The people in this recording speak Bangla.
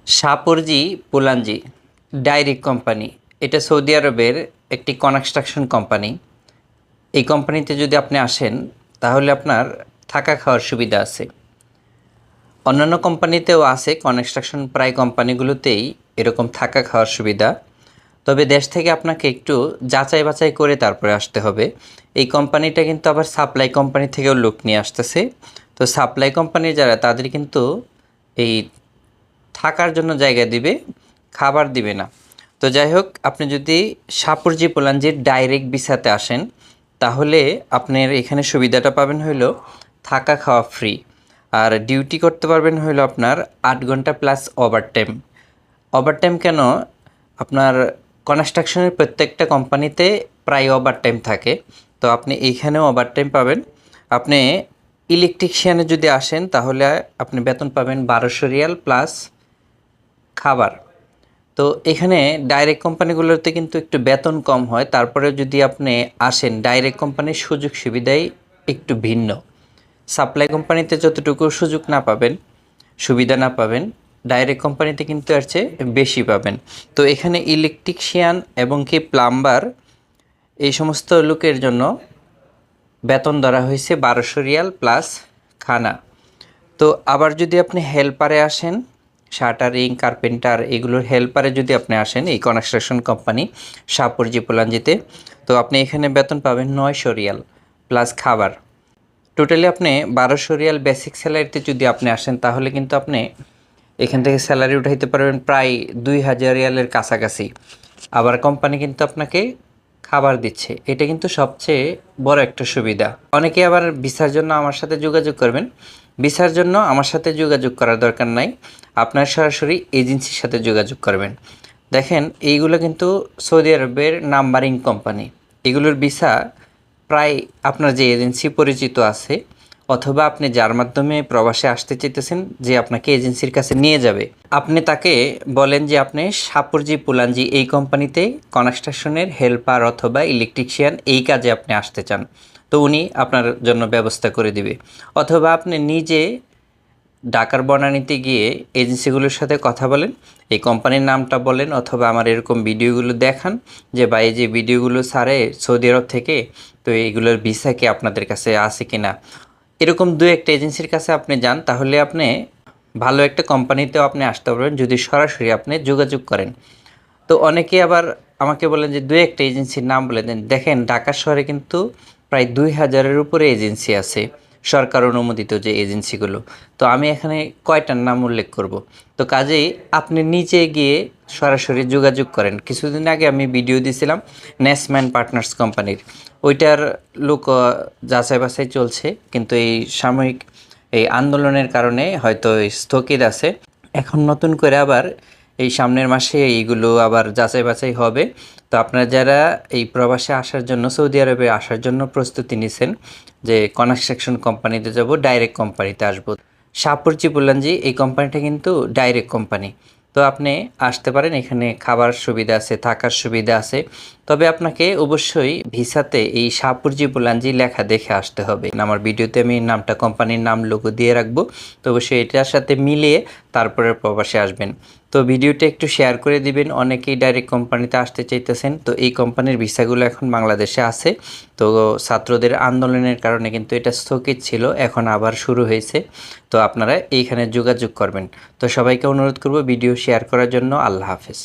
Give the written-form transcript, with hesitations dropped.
শাহপুরজি পুলানজি ডাইরেক্ট কোম্পানি, এটা সৌদি আরবের একটি কনস্ট্রাকশন কোম্পানি। এই কোম্পানিতে যদি আপনি আসেন তাহলে আপনার থাকা খাওয়ার সুবিধা আছে। অন্যান্য কোম্পানিতেও আছে, কনস্ট্রাকশন প্রায় কোম্পানিগুলোতেই এরকম থাকা খাওয়ার সুবিধা। তবে দেশ থেকে আপনাকে একটু যাচাই বাছাই করে তারপরে আসতে হবে। এই কোম্পানিটা কিন্তু আবার সাপ্লাই কোম্পানি থেকেও লোক নিয়ে আসতেছে। তো সাপ্লাই কোম্পানির যারা, তাদের কিন্তু এই থাকার জন্য জায়গা দিবে, খাবার দিবে না। তো যাই হোক, আপনি যদি শাহপুরজি পুলানজির ডাইরেক্ট ভিসাতে আসেন তাহলে আপনার এখানে সুবিধাটা পাবেন হইলো থাকা খাওয়া ফ্রি, আর ডিউটি করতে পারবেন হইলো আপনার 8 ঘন্টা প্লাস ওভারটাইম। ওভারটাইম কেন? আপনার কনস্ট্রাকশনের প্রত্যেকটা কোম্পানিতে প্রায় ওভারটাইম থাকে, তো আপনি এইখানেও ওভারটাইম পাবেন। আপনি ইলেকট্রিশিয়ানে যদি আসেন তাহলে আপনি বেতন পাবেন 1200 রিয়াল প্লাস খাবার। তো এখানে ডাইরেক্ট কোম্পানিগুলোতে কিন্তু একটু বেতন কম হয়, তারপরে যদি আপনি আসেন ডাইরেক্ট কোম্পানির সুযোগ সুবিধাই একটু ভিন্ন। সাপ্লাই কোম্পানিতে যতটুকু সুযোগ না পাবেন, সুবিধা না পাবেন, ডাইরেক্ট কোম্পানিতে কিন্তু এর চেয়ে বেশি পাবেন। তো এখানে ইলেকট্রিশিয়ান এবং কি প্লাম্বার, এই সমস্ত লোকের জন্য বেতন ধরা হয়েছে 1200 রিয়াল প্লাস খানা। তো আবার যদি আপনি হেল্পারে আসেন, শাটারিং, কার্পেন্টার, এগুলোর হেল্পারে যদি আপনি আসেন এই কনস্ট্রাকশন কোম্পানি শাহপুরজি পুলানজিতে, তো আপনি এখানে বেতন পাবেন 900 রিয়াল প্লাস খাবার। টোটালি আপনি 1200 রিয়াল বেসিক স্যালারিতে যদি আপনি আসেন তাহলে কিন্তু আপনি এখান থেকে স্যালারি উঠাইতে পারবেন প্রায় 2000 রিয়ালের কাছাকাছি। আবার কোম্পানি কিন্তু আপনাকে খাবার দিচ্ছে, এটা কিন্তু সবচেয়ে বড় একটা সুবিধা। অনেকে আবার ভিসার জন্য আমার সাথে যোগাযোগ করবেন। ভিসার জন্য আমার সাথে যোগাযোগ করার দরকার নাই, আপনার সরাসরি এজেন্সির সাথে যোগাযোগ করবেন। দেখেন, এইগুলো কিন্তু সৌদি আরবের নাম্বারিং কোম্পানি। এগুলোর ভিসা প্রায় আপনার যে এজেন্সি পরিচিত আছে অথবা আপনি যার মাধ্যমে প্রবাসে আসতে চাইতেছেন, যে আপনাকে এজেন্সির কাছে নিয়ে যাবে, আপনি তাকে বলেন যে আপনি শাহপুরজি পুলানজি এই কোম্পানিতে কনস্ট্রাকশনের হেল্পার অথবা ইলেকট্রিশিয়ান এই কাজে আপনি আসতে চান, তো উনি আপনার জন্য ব্যবস্থা করে দিবে। অথবা আপনি নিজে ঢাকার বনানীতে গিয়ে এজেন্সিগুলোর সাথে কথা বলেন, এই কোম্পানির নামটা বলেন, অথবা আমার এরকম ভিডিওগুলো দেখান যে ভাই, যে ভিডিওগুলো ছাড়ে সৌদি আরব থেকে, তো এইগুলোর ভিসা কি আপনাদের কাছে আছে কি না। এরকম দু একটা এজেন্সির কাছে আপনি যান, তাহলে আপনি ভালো একটা কোম্পানিতেও আপনি আসতে পারবেন যদি সরাসরি আপনি যোগাযোগ করেন। তো অনেকে আবার আমাকে বলেন যে দু একটা এজেন্সির নাম বলে দেন। দেখেন, ঢাকা শহরে কিন্তু প্রায় 2000-এর উপরে এজেন্সি আছে, সরকার অনুমোদিত যে এজেন্সিগুলো। তো আমি এখানে কয়টার নাম উল্লেখ করব। তো কাজেই আপনি নিচে গিয়ে সরাসরি যোগাযোগ করেন। কিছুদিন আগে আমি ভিডিও দিয়েছিলাম নেসম্যান পার্টনার্স কোম্পানির, ওইটার লোক যাচাই বাছাই চলছে, কিন্তু এই সাময়িক এই আন্দোলনের কারণে হয়তো স্থগিত আছে। এখন নতুন করে আবার এই সামনের মাসে এইগুলো আবার যাচাই বাছাই হবে। তো আপনারা যারা এই প্রবাসে আসার জন্য, সৌদি আরবে আসার জন্য প্রস্তুতি নিছেন যে কনস্ট্রাকশন কোম্পানিতে যাব, ডাইরেক্ট কোম্পানিতে আসবো, শাহপুরজি পুলানজি এই কোম্পানিটা কিন্তু ডাইরেক্ট কোম্পানি। তো আপনি আসতে পারেন, এখানে খাবার সুবিধা আছে, থাকার সুবিধা আছে। তবে আপনাকে অবশ্যই ভিসাতে এই শাহপুরজি পুলানজি লেখা দেখে আসতে হবে। আমার ভিডিওতে আমি নামটা, কোম্পানির নাম, লোগো দিয়ে রাখবো। তো অবশ্যই এটার সাথে মিলিয়ে তারপরে প্রবাসে আসবেন। তো ভিডিওটা একটু শেয়ার করে দিবেন, অনেকেই ডাইরেক্ট কোম্পানিতে আসতে চাইতেছেন। তো এই কোম্পানির ভিসাগুলো এখন বাংলাদেশে আছে। তো ছাত্রদের আন্দোলনের কারণে কিন্তু এটা স্থগিত ছিল, এখন আবার শুরু হয়েছে। তো আপনারা এইখানে যোগাযোগ করবেন। তো সবাইকে অনুরোধ করব ভিডিও শেয়ার করার জন্য। আল্লাহ হাফেজ।